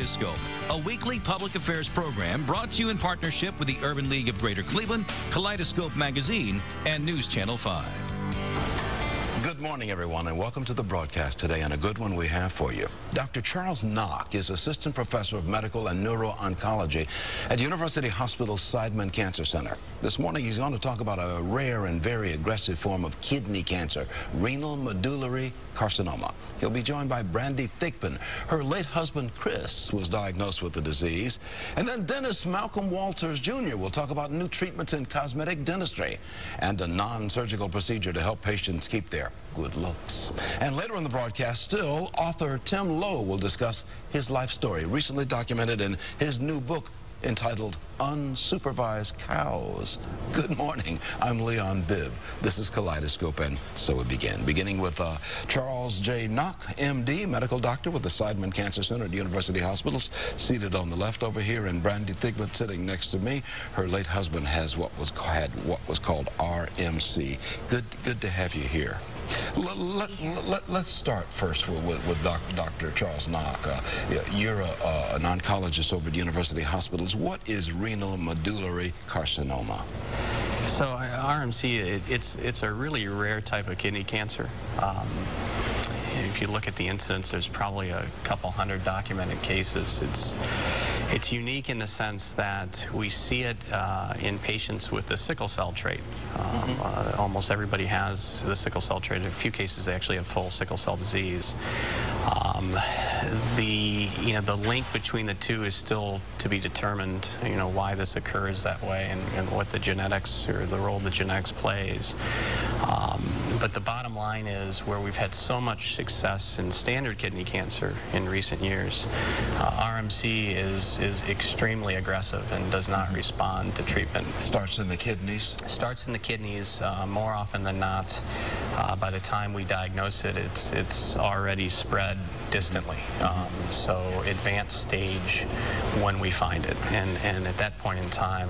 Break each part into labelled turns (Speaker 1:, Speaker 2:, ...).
Speaker 1: Kaleidoscope, a weekly public affairs program brought to you in partnership with the Urban League of Greater Cleveland, Kaleidoscope Magazine, and News Channel 5.
Speaker 2: Good morning, everyone, and welcome to the broadcast today, and a good one we have for you. Dr. Charles Knock is Assistant Professor of Medical and Neuro-Oncology at University Hospital's Seidman Cancer Center. This morning, he's going to talk about a rare and very aggressive form of kidney cancer, renal medullary carcinoma. He'll be joined by Brandy Thigpen. Her late husband, Chris, was diagnosed with the disease. And then dentist Malcolm Walters Jr. will talk about new treatments in cosmetic dentistry and a non-surgical procedure to help patients keep their good looks. And later in the broadcast, still, author Tim Lowe will discuss his life story, recently documented in his new book entitled Unsupervised Cows. Good morning, I'm Leon Bibb. This is Kaleidoscope, and so we begin. Beginning with Charles J. Knock, MD, medical doctor with the Seidman Cancer Center at University Hospitals, seated on the left over here, and Brandy Thigpen sitting next to me. Her late husband had what was called RMC. Good to have you here. Let's start first with Dr. Charles Knock. You're an oncologist over at University Hospitals. What is renal medullary carcinoma?
Speaker 3: So RMC, it's a really rare type of kidney cancer. If you look at the incidence, there's probably a couple hundred documented cases. It's unique in the sense that we see it in patients with the sickle cell trait. Almost everybody has the sickle cell trait. In a few cases, they actually have full sickle cell disease. The link between the two is still to be determined. Why this occurs that way and what the genetics or the role the genetics plays. But the bottom line is, where we've had so much success in standard kidney cancer in recent years, RMC is extremely aggressive and does not respond to treatment. Starts in the kidneys? Starts in the kidneys. More often than not, by the time we diagnose it, it's already spread distantly. So advanced stage when we find it. And at that point in time,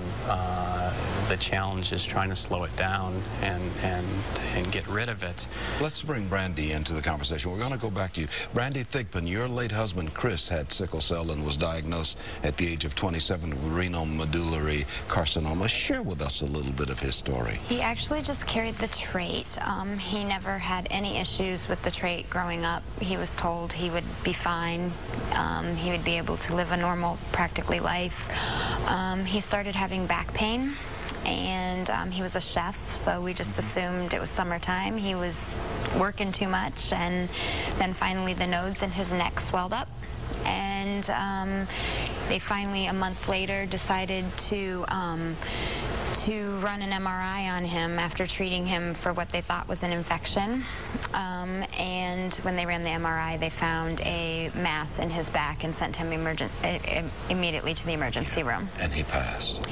Speaker 3: the challenge is trying to slow it down and get rid of it.
Speaker 2: Let's bring Brandy into the conversation. We're going to go back to you. Brandy Thigpen, your late husband Chris had sickle cell and was diagnosed at the age of 27 with renal medullary carcinoma. Share with us a little bit of his story.
Speaker 4: He actually just carried the trait. He never had any issues with the trait growing up. He was told he would be fine. He would be able to live a normal, practically life. He started having back pain. And he was a chef, so we just assumed it was summertime. He was working too much, and then finally the nodes in his neck swelled up. And they finally, a month later, decided to run an MRI on him after treating him for what they thought was an infection. And when they ran the MRI, they found a mass in his back and sent him immediately to the emergency room. And he passed.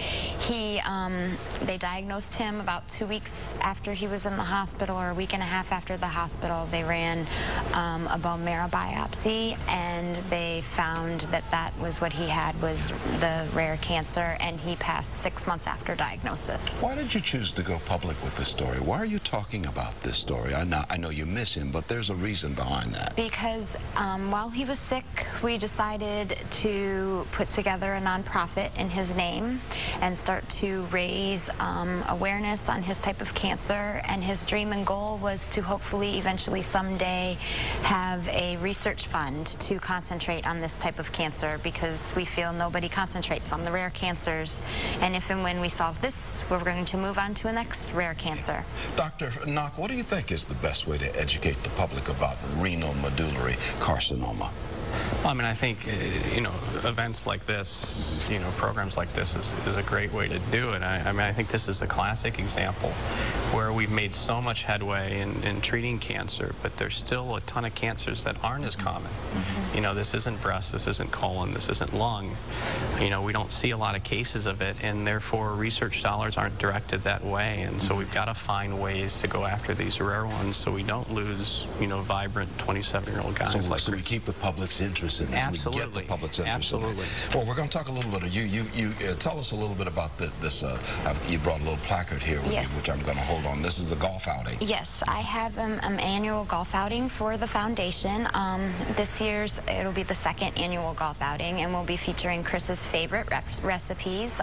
Speaker 4: They diagnosed him about 2 weeks after he was in the hospital, or a week and a half after the hospital. They ran a bone marrow biopsy, and they found that was what he had, was the rare cancer, and he passed 6 months after diagnosis.
Speaker 2: Why did you choose to go public with this story? Why are you talking about this story? I know you miss him, but there's a reason behind that.
Speaker 4: Because while he was sick, we decided to put together a nonprofit in his name and start to raise awareness on his type of cancer. And his dream and goal was to hopefully eventually someday have a research fund to concentrate on this type of cancer, because we feel nobody concentrates on the rare cancers. And if and when we solve this, we're going to move on to a next rare cancer.
Speaker 2: Dr. Knock, what do you think is the best way to educate the public about renal medullary carcinoma?
Speaker 3: Well, I mean, I think, events like this, programs like this is a great way to do it. I mean, I think this is a classic example where we've made so much headway in treating cancer, but there's still a ton of cancers that aren't as common. This isn't breast, this isn't colon, this isn't lung. We don't see a lot of cases of it, and therefore research dollars aren't directed that way. And so we've got to find ways to go after these rare ones so we don't lose, vibrant 27-year-old guys like
Speaker 2: so we keep the public's interest this in as we get the public's interest in it. Well, we're going to talk a little bit. You tell us a little bit about this. You brought a little placard here with you, which I'm going to hold on. This is the golf outing.
Speaker 4: Yes, I have an annual golf outing for the foundation. This year's, it'll be the second annual golf outing, and we'll be featuring Chris's favorite recipes.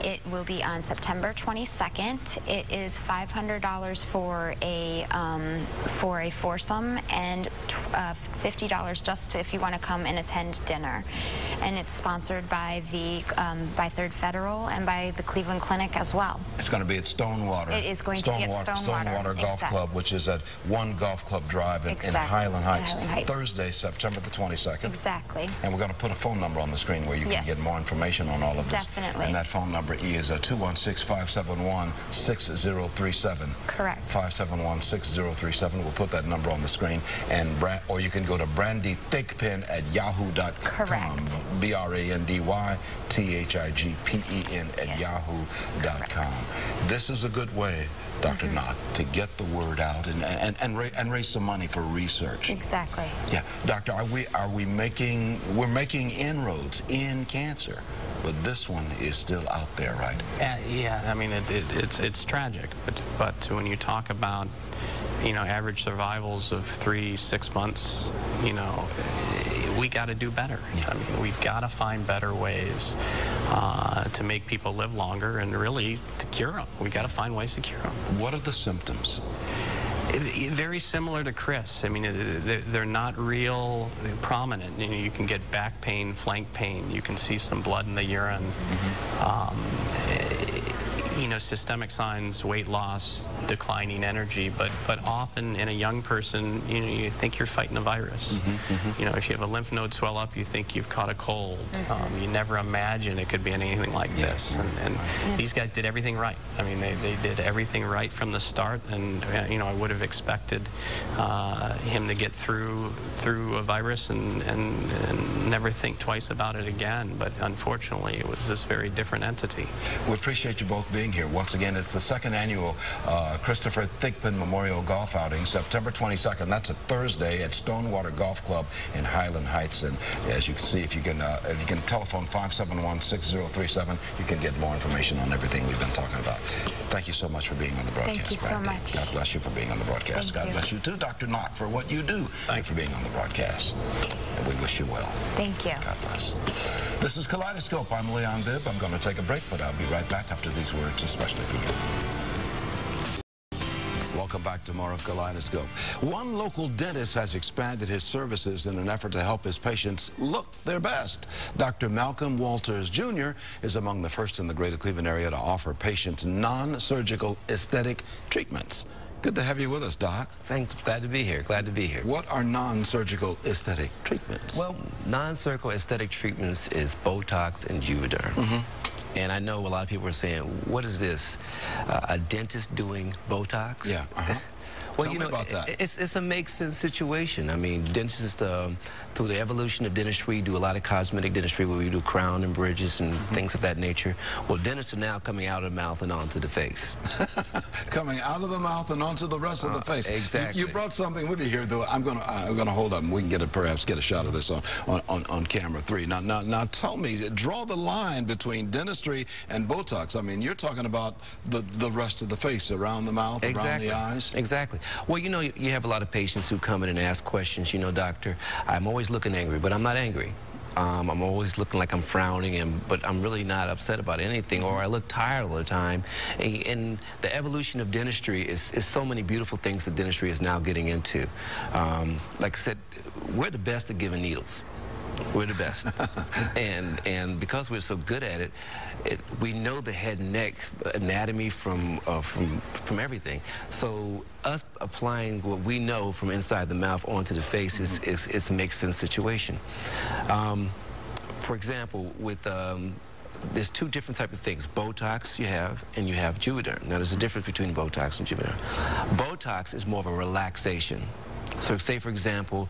Speaker 4: It will be on September 22nd. It is $500 for a foursome, and $50 just if you want to come and attend dinner. And it's sponsored by the by Third Federal and by the Cleveland Clinic as well.
Speaker 2: It's going to be at Stonewater.
Speaker 4: It is going to be at
Speaker 2: Stonewater Golf Club, which is at One Golf Club Drive in Highland Heights. Thursday, September the 22nd.
Speaker 4: Exactly.
Speaker 2: And we're going to put a phone number on the screen where you can get more information on all of this.
Speaker 4: Definitely.
Speaker 2: And that phone number is 216-571-6037.
Speaker 4: Correct.
Speaker 2: 571-6037. We'll put that number on the screen, and or you can go to brandythigpen@yahoo.com.
Speaker 4: Correct.
Speaker 2: brandythigpen@yahoo.com. This is a good way, Dr. Knock, to get the word out and raise some money for research.
Speaker 4: Exactly.
Speaker 2: Yeah, Doctor, we're making inroads in cancer, but this one is still out there, right?
Speaker 3: Yeah, I mean it's tragic, but when you talk about average survivals of 3-6 months, we got to do better. I mean, we've got to find better ways to make people live longer and really to cure them. We got to find ways to cure them.
Speaker 2: What are the symptoms?
Speaker 3: Very similar to Chris. I mean, they're not real prominent. You can get back pain, flank pain. You can see some blood in the urine. Systemic signs, weight loss, declining energy, but often in a young person, you think you're fighting a virus. If you have a lymph node swell up, you think you've caught a cold. You never imagine it could be anything like this. And these guys did everything right. I mean, they did everything right from the start, and I would have expected him to get through a virus and never think twice about it again. But unfortunately, it was this very different entity.
Speaker 2: We appreciate you both being here. Once again, it's the second annual Christopher Thigpen Memorial Golf Outing, September 22nd. That's a Thursday at Stonewater Golf Club in Highland Heights. And as you can see, if you can telephone 571-6037, you can get more information on everything we've been talking about. Thank you so much for being on the broadcast.
Speaker 4: Thank you so much.
Speaker 2: God bless you for being on the broadcast. God bless you too, Dr. Knock, for what you do. Thank you for being on the broadcast. And we wish you well.
Speaker 4: Thank you.
Speaker 2: God bless. This is Kaleidoscope. I'm Leon Bibb. I'm going to take a break, but I'll be right back after these words, especially for you. Welcome back to more of Kaleidoscope. One local dentist has expanded his services in an effort to help his patients look their best. Dr. Malcolm Walters Jr. is among the first in the greater Cleveland area to offer patients non-surgical aesthetic treatments. Good to have you with us, Doc.
Speaker 5: Thanks. Glad to be here. Glad to be here.
Speaker 2: What are non-surgical aesthetic treatments?
Speaker 5: Well, non-surgical aesthetic treatments is Botox and Juvederm. And I know a lot of people are saying, what is this? A dentist doing Botox?
Speaker 2: Yeah.
Speaker 5: Well,
Speaker 2: Tell me about that.
Speaker 5: It's a make-sense situation. I mean, dentists, through the evolution of dentistry, do a lot of cosmetic dentistry where we do crown and bridges and things of that nature. Well, dentists are now coming out of the mouth and onto the face.
Speaker 2: Coming out of the mouth and onto the rest of the face.
Speaker 5: Exactly.
Speaker 2: You brought something with you here, though. I'm gonna hold up, and we can perhaps get a shot of this on camera 3. Now, tell me, draw the line between dentistry and Botox. I mean, you're talking about the rest of the face, around the mouth, around the eyes.
Speaker 5: Exactly. Well, you have a lot of patients who come in and ask questions. Doctor, I'm always looking angry, but I'm not angry. I'm always looking like I'm frowning, but I'm really not upset about anything, or I look tired all the time. And the evolution of dentistry is so many beautiful things that dentistry is now getting into. Like I said, we're the best at giving needles. We're the best. and because we're so good at it, we know the head and neck anatomy from everything. So us applying what we know from inside the mouth onto the face is a make-sense situation. For example, with there's two different types of things. Botox you have, and you have Juvederm. Now, there's a difference between Botox and Juvederm. Botox is more of a relaxation. So say, for example,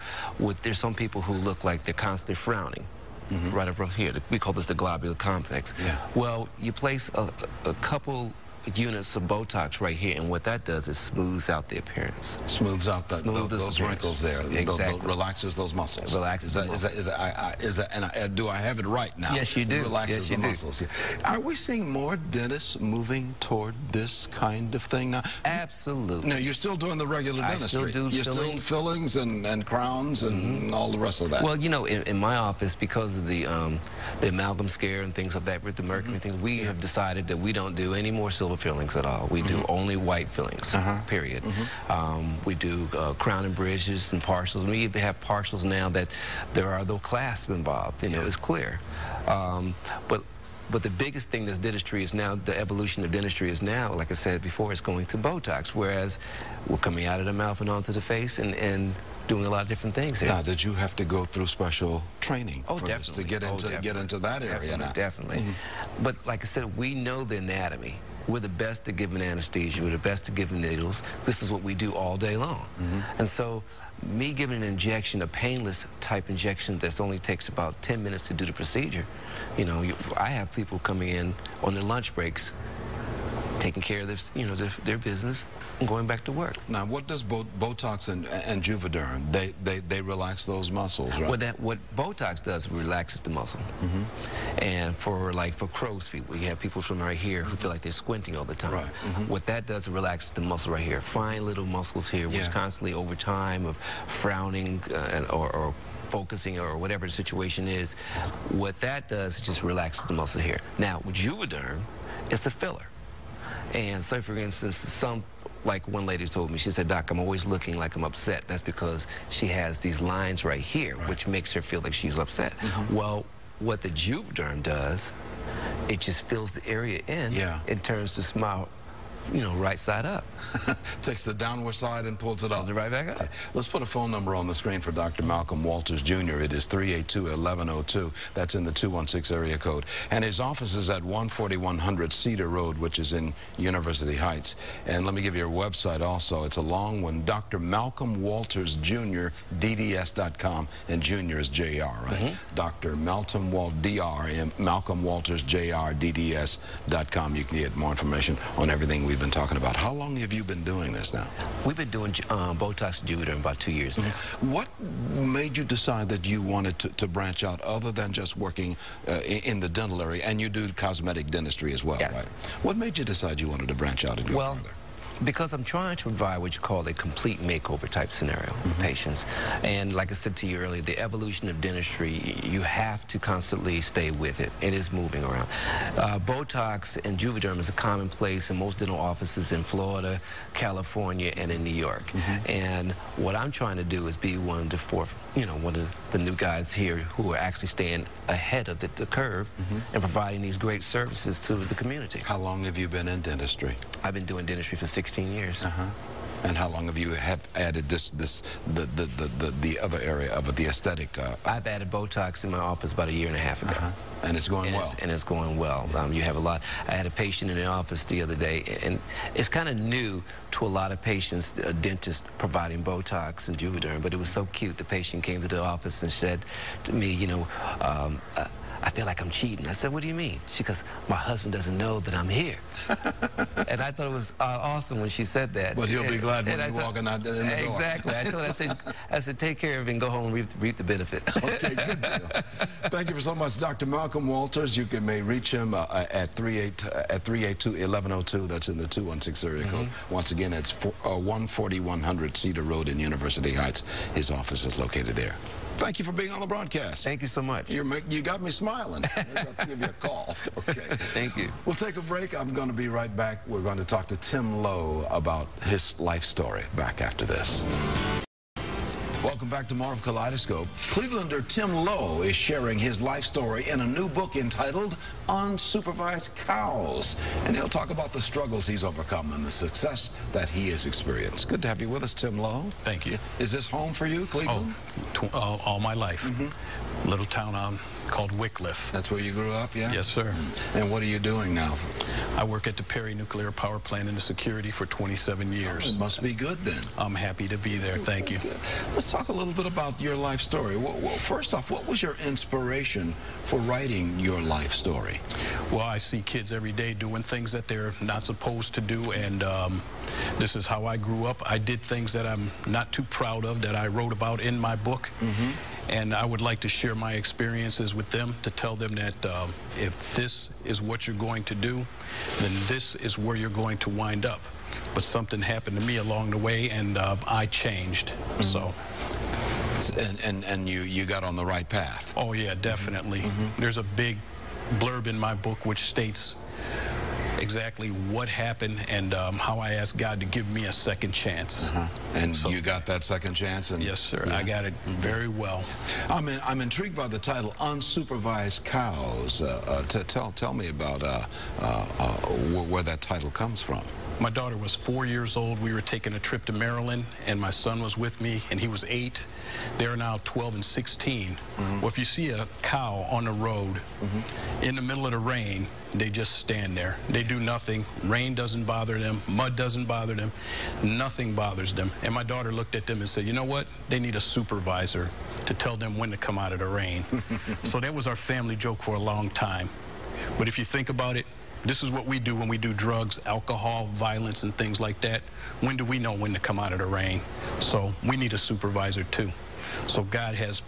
Speaker 5: there's some people who look like they're constantly frowning, right up here. We call this the globular complex.
Speaker 2: Yeah.
Speaker 5: Well, you place a couple units of Botox right here, and what that does is smooths out the appearance.
Speaker 2: Smooths out those wrinkles there.
Speaker 5: Exactly.
Speaker 2: Relaxes those muscles.
Speaker 5: Relaxes the muscles.
Speaker 2: And do I have it right now?
Speaker 5: Yes, you do.
Speaker 2: Relaxes the muscles. Yeah. Are we seeing more dentists moving toward this kind of thing now? Absolutely. Now, you're still doing the regular dentistry. You're still fillings and crowns and all the rest of that.
Speaker 5: Well, you know, in my office, because of the amalgam scare and things like that with the mercury things, we have decided that we don't do any more silver fillings at all. We do only white fillings, period. We do crown and bridges and partials. We even have partials now that there are no clasps involved. You know, it's clear. But the biggest thing that dentistry is now, the evolution of dentistry is now, like I said before, is going to Botox, whereas we're coming out of the mouth and onto the face and doing a lot of different things here.
Speaker 2: Now, did you have to go through special training for this to get into that area now?
Speaker 5: Definitely. But like I said, we know the anatomy. We're the best at giving anesthesia. We're the best at giving needles. This is what we do all day long. And so me giving an injection, a painless type injection that only takes about 10 minutes to do the procedure, you know, I have people coming in on their lunch breaks, taking care of this, you know, their business and going back to work.
Speaker 2: Now, what does Botox and Juvederm, they relax those muscles, right?
Speaker 5: What Botox does, relaxes the muscle. And for crow's feet, we have people from right here who feel like they're squinting all the time.
Speaker 2: Right.
Speaker 5: What that does, it relaxes the muscle right here. Fine little muscles here, which constantly over time of frowning or focusing or whatever the situation is, what that does is just relaxes the muscle here. Now, with Juvederm, it's a filler. And so, for instance, like one lady told me, she said, "Doc, I'm always looking like I'm upset." That's because she has these lines right here, which makes her feel like she's upset. Well, what the Juvederm does, it just fills the area in. It turns the smile, you know, right side up.
Speaker 2: Takes the downward side and pulls it up.
Speaker 5: Pulls it right back up.
Speaker 2: Okay. Let's put a phone number on the screen for Dr. Malcolm Walters, Jr. It is 382-1102. That's in the 216 area code. And his office is at 14100 Cedar Road, which is in University Heights. And let me give you a website also. It's a long one, Dr. Malcolm Walters, Jr., DDS.com, and Jr. is JR, right? Dr. Malcolm Walters, JR, DDS.com. You can get more information on everything we've been talking about. How long have you been doing this now?
Speaker 5: We've been doing Botox and Juvederm about 2 years now.
Speaker 2: What made you decide that you wanted to branch out other than just working in the dental area? And you do cosmetic dentistry as well, right? What made you decide you wanted to branch out and go further?
Speaker 5: Because I'm trying to provide what you call a complete makeover type scenario for patients. And like I said to you earlier, the evolution of dentistry, you have to constantly stay with it. It is moving around. Botox and Juvederm is a commonplace in most dental offices in Florida, California, and in New York. And what I'm trying to do is be one of the new guys here who are actually staying ahead of the curve and providing these great services to the community.
Speaker 2: How long have you been in dentistry?
Speaker 5: I've been doing dentistry for 16 years.
Speaker 2: And how long have you added the other area of the aesthetic?
Speaker 5: I've added Botox in my office about 1.5 years ago.
Speaker 2: And it's going well.
Speaker 5: And it's going well. You have a lot. I had a patient in the office the other day, and it's kind of new to a lot of patients, a dentist providing Botox and Juvederm, but it was so cute. The patient came to the office and said to me, you know, I feel like I'm cheating. I said, what do you mean? She goes, my husband doesn't know that I'm here. And I thought it was awesome when she said that.
Speaker 2: But he'll be glad when you're walking out in the door.
Speaker 5: Exactly. I told her, I said, take care of it and go home and reap the benefits.
Speaker 2: Okay, good deal. Thank you so much, Dr. Malcolm Walters. You may reach him at 382-1102. That's in the 216 area code. Once again, it's 14100 Cedar Road in University Heights. His office is located there. Thank you for being on the broadcast.
Speaker 5: Thank you so much.
Speaker 2: You got me smiling. I'll give you a call. Okay.
Speaker 5: Thank you.
Speaker 2: We'll take a break. I'm going to be right back. We're going to talk to Tim Lowe about his life story. Back after this. Welcome back to more of Kaleidoscope. Clevelander Tim Lowe is sharing his life story in a new book entitled Unsupervised Cows. And he'll talk about the struggles he's overcome and the success that he has experienced. Good to have you with us, Tim Lowe.
Speaker 6: Thank you.
Speaker 2: Is this home for you, Cleveland?
Speaker 6: Oh, all my life. Little town on called Wycliffe.
Speaker 2: That's where you grew up, yeah?
Speaker 6: Yes, sir.
Speaker 2: And what are you doing now?
Speaker 6: I work at the Perry Nuclear Power Plant in the security for 27 years.
Speaker 2: Oh, it must be good then.
Speaker 6: I'm happy to be there. Thank you.
Speaker 2: Let's talk a little bit about your life story. Well, first off, what was your inspiration for writing your life story?
Speaker 6: Well, I see kids every day doing things that they're not supposed to do, and this is how I grew up. I did things that I'm not too proud of that I wrote about in my book. And I would like to share my experiences with them, to tell them that if this is what you're going to do, then this is where you're going to wind up. But something happened to me along the way, and I changed. So.
Speaker 2: And you got on the right path.
Speaker 6: Oh, yeah, definitely. There's a big blurb in my book which states exactly what happened and how I asked God to give me a second chance.
Speaker 2: And so, you got that second chance? And
Speaker 6: yes, sir. Yeah. I got it very well.
Speaker 2: I'm intrigued by the title, Unsupervised Cows. Tell me about where that title comes from.
Speaker 6: My daughter was 4 years old. We were taking a trip to Maryland, and my son was with me, and he was 8. They're now 12 and 16. Well, if you see a cow on the road in the middle of the rain, they just stand there. They do nothing. Rain doesn't bother them. Mud doesn't bother them. Nothing bothers them. And my daughter looked at them and said, you know what? They need a supervisor to tell them when to come out of the rain. So that was our family joke for a long time. But if you think about it, this is what we do when we do drugs, alcohol, violence, and things like that. When do we know when to come out of the rain? So we need a supervisor too. So God has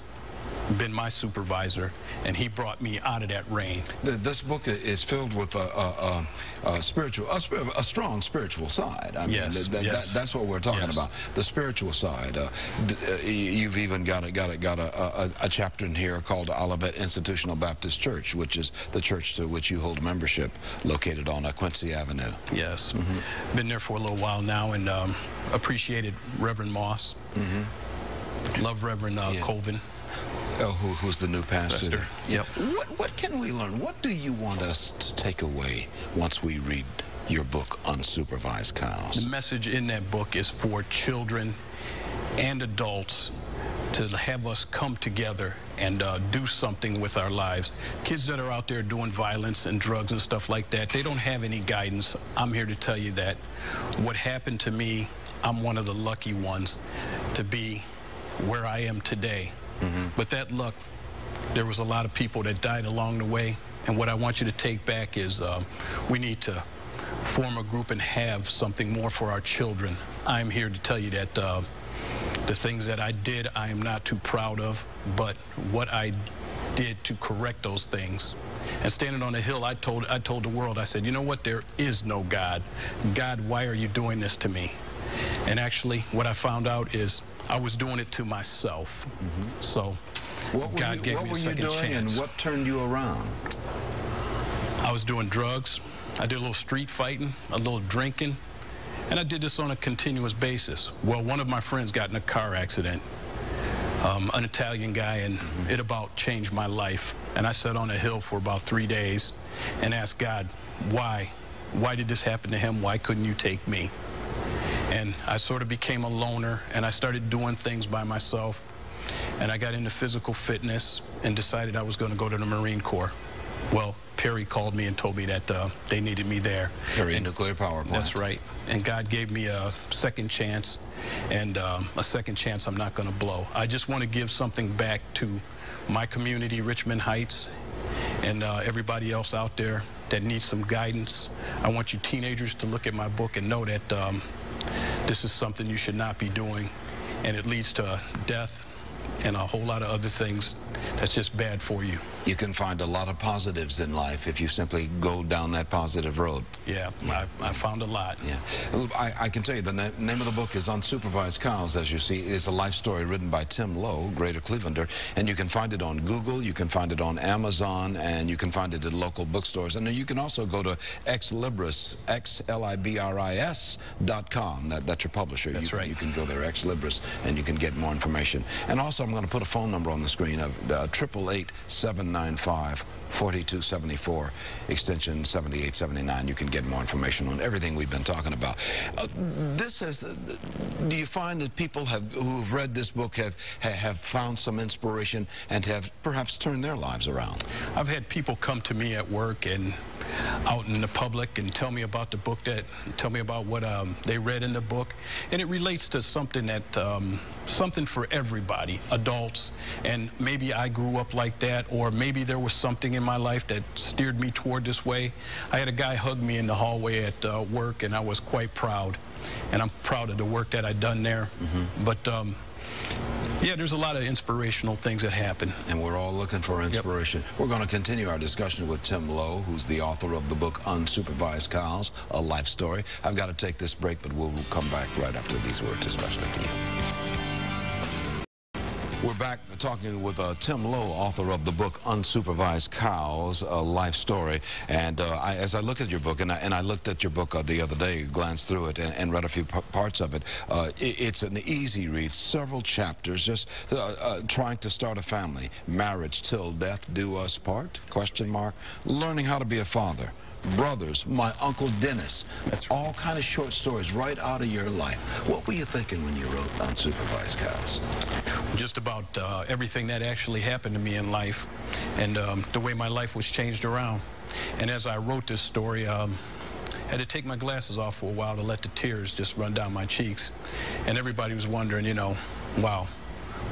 Speaker 6: been my supervisor, and he brought me out of that rain.
Speaker 2: This book is filled with a strong spiritual side. I mean, that's what we're talking about, the spiritual side. You've even got a chapter in here called Olivet Institutional Baptist Church, which is the church to which you hold membership, located on Quincy Avenue.
Speaker 6: Yes. Been there for a little while now, and appreciated Reverend Moss. Love Reverend Colvin.
Speaker 2: Who's the new pastor?
Speaker 6: Yep.
Speaker 2: What can we learn? What do you want us to take away once we read your book, Unsupervised Cows?
Speaker 6: The message in that book is for children and adults to have us come together and do something with our lives. Kids that are out there doing violence and drugs and stuff like that, they don't have any guidance. I'm here to tell you that what happened to me, I'm one of the lucky ones to be where I am today. But that luck, there was a lot of people that died along the way, and what I want you to take back is we need to form a group and have something more for our children. I'm here to tell you that the things that I did, I am not too proud of, but what I did to correct those things. And standing on a hill, I told the world, I said, you know what, there is no God. God, why are you doing this to me? And actually, what I found out is I was doing it to myself. So God gave me a second chance.
Speaker 2: And what turned you around?
Speaker 6: I was doing drugs. I did a little street fighting, a little drinking, and I did this on a continuous basis. Well, one of my friends got in a car accident, an Italian guy, and it about changed my life. And I sat on a hill for about 3 days and asked God, why? Why did this happen to him? Why couldn't you take me? And I sort of became a loner, and I started doing things by myself. And I got into physical fitness and decided I was going to go to the Marine Corps. Well, Perry called me and told me that they needed me there.
Speaker 2: Perry Nuclear Power Plant.
Speaker 6: That's right. And God gave me a second chance, and a second chance I'm not going to blow. I just want to give something back to my community, Richmond Heights, and everybody else out there that needs some guidance. I want you teenagers to look at my book and know that this is something you should not be doing, and it leads to death and a whole lot of other things that's just bad for you.
Speaker 2: You can find a lot of positives in life if you simply go down that positive road.
Speaker 6: Yeah, I found a lot.
Speaker 2: Yeah, I can tell you the name of the book is Unsupervised Cows. As you see, it is a life story written by Tim Lowe, Greater Clevelander, and you can find it on Google, you can find it on Amazon, and you can find it at local bookstores. And you can also go to Xlibris, xlibris.com. That's your publisher.
Speaker 6: That's right.
Speaker 2: You can go there, Xlibris, and you can get more information. And also, I'm going to put a phone number on the screen of 888-795-4274, extension 7879. You can get more information on everything we've been talking about. Do you find that people who've read this book have found some inspiration and have perhaps turned their lives around?
Speaker 6: I've had people come to me at work and out in the public and tell me about the book, tell me about what they read in the book, and it relates to something that something for everybody, adults, and maybe I grew up like that, or maybe there was something in my life that steered me toward this way. I had a guy hug me in the hallway at work, and I was quite proud, and I'm proud of the work that I've done there. But yeah, there's a lot of inspirational things that happen.
Speaker 2: And we're all looking for inspiration. Yep. We're going to continue our discussion with Tim Lowe, who's the author of the book Unsupervised Cows, A Life Story. I've got to take this break, but we'll come back right after these words, especially for you. We're back talking with Tim Lowe, author of the book Unsupervised Cows, A Life Story. And as I look at your book, and I looked at your book the other day, glanced through it and read a few parts of it, it's an easy read, several chapters, just trying to start a family, marriage till death do us part, question mark, learning how to be a father, brothers, my Uncle Dennis, all kind of short stories right out of your life. What were you thinking when you wrote Unsupervised Cows?
Speaker 6: Just about everything that actually happened to me in life, and the way my life was changed around. And as I wrote this story, I had to take my glasses off for a while to let the tears just run down my cheeks. And everybody was wondering, you know, wow,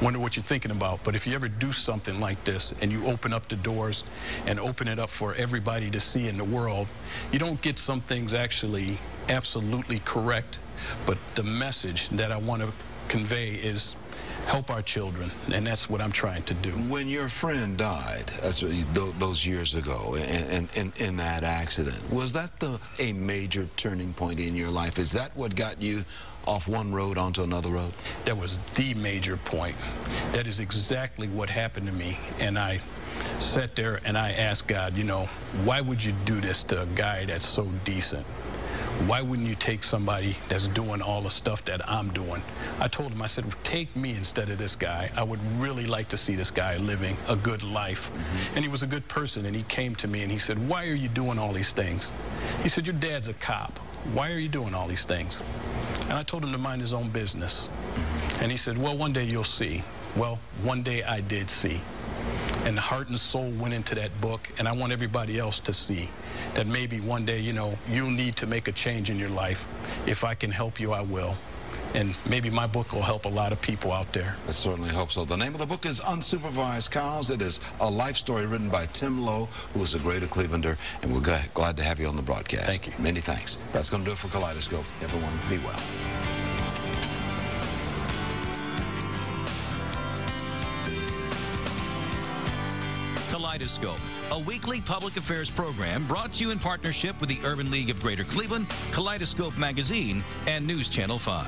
Speaker 6: wonder what you're thinking about. But if you ever do something like this and you open up the doors and open it up for everybody to see in the world, you don't get some things actually absolutely correct, but the message that I want to convey is help our children, and that's what I'm trying to do.
Speaker 2: When your friend died those years ago in that accident, was that a major turning point in your life? Is that what got you off one road onto another road?
Speaker 6: That was the major point. That is exactly what happened to me. And I sat there and I asked God, you know, why would you do this to a guy that's so decent? Why wouldn't you take somebody that's doing all the stuff that I'm doing? I told him, I said, take me instead of this guy. I would really like to see this guy living a good life. And he was a good person, and he came to me and he said, why are you doing all these things? He said, your dad's a cop. Why are you doing all these things? And I told him to mind his own business. And he said, well, one day you'll see. Well, one day I did see. And the heart and soul went into that book, and I want everybody else to see that maybe one day, you know, you'll need to make a change in your life. If I can help you, I will. And maybe my book will help a lot of people out there.
Speaker 2: I certainly hope so. The name of the book is Unsupervised Cows. It is a life story written by Tim Lowe, who is a greater Clevelander, and we're glad to have you on the broadcast.
Speaker 6: Thank you.
Speaker 2: Many thanks. That's going to do it for Kaleidoscope. Everyone, be well.
Speaker 1: Kaleidoscope, a weekly public affairs program brought to you in partnership with the Urban League of Greater Cleveland, Kaleidoscope Magazine, and News Channel 5.